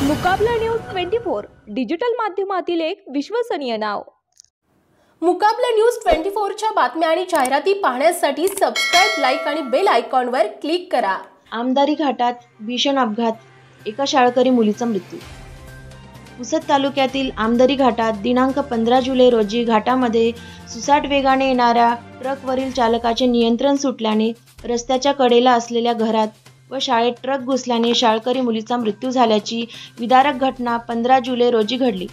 मुकाबला news 24 digital माध्यमातील एक विश्वसनीय नाव। मुकाबला न्यूज 24 च्या बातम्या आणि जाहिराती पाहण्यासाठी सबस्क्राइब, लाईक आणि बेल आयकॉनवर क्लिक करा। आमदारी घाटात भीषण अपघात, एका शाळकरी मुलीचा मृत्यू। पुसद तालुक्यातील आमदारी घाटात दिनांक 15 जुलै रोजी घाटामध्ये सुसाट वेगाने येणाऱ्या ट्रकवरील चालकाचे नियंत्रण सुटल्याने रस्त्याच्या कडेला असलेल्या घरात व शाळेत ट्रक घुसल्याने शाळकरी मुलीचा मृत्यू झाल्याची विदारक घटना 15 जुलै रोजी घडली।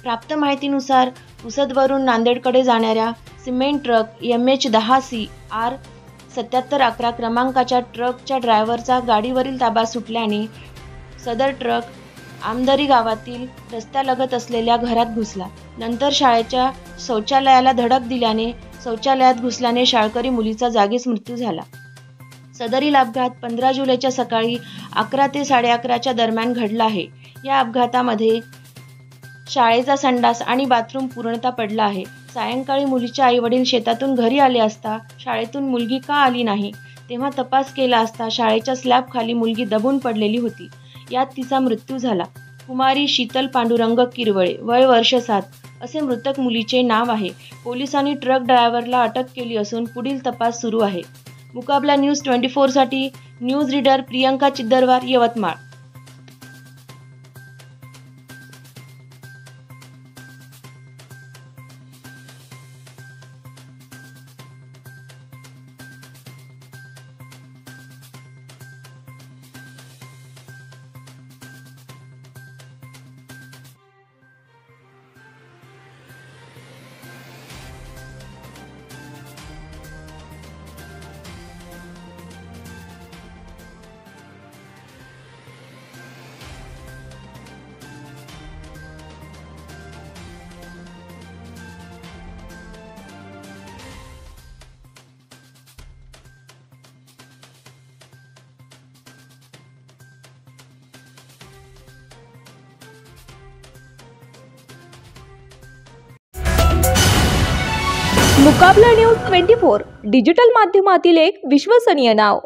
प्राप्त माहितीनुसार पुसदवरून नांदेडकडे जाणाऱ्या सिमेंट ट्रक MH10CR 7711 क्रमांकाच्या ट्रकच्या ड्रायव्हरचा गाडीवरील ताबा सुटल्याने सदर ट्रक आमदारी गावातील रस्त्यालगत असलेल्या घरात घुसला। नंतर शाळेच्या शौचालयाला धडक दिल्याने शौचालयात घुसल्याने शाळकरी मुलीचा जागीच मृत्यू झाला। सदरील अपघात 15 जुलैच्या सकाळी 11 ते 11:30च्या दरम्यान घडला आहे। या अपघातामध्ये शाळेचा संडास आणि बाथरूम पूर्णतः पडला आहे। सायंकाळी मुलीचे आईवडील शेतातून घरी आले असता शाळेतून मुलगी का आली नाही तेव्हा तपास केला असता शाळेच्या स्लॅबखाली मुलगी दबून पडलेली होती। यात तिचा मृत्यू झाला। कुमारी शीतल पांडुरंग किरवळे, वय वर्ष 7 असे मृतक मुलीचे नाव आहे। पोलिसांनी ट्रक ड्रायव्हरला अटक केली असून पुढील तपास सुरू आहे। मुकाबला न्यूज 24 साठी न्यूज रीडर प्रियंका चिद्दरवार, यवतमाळ। मुकाबला न्यूज 24 डिजिटल माध्यमातील एक विश्वसनीय नाव।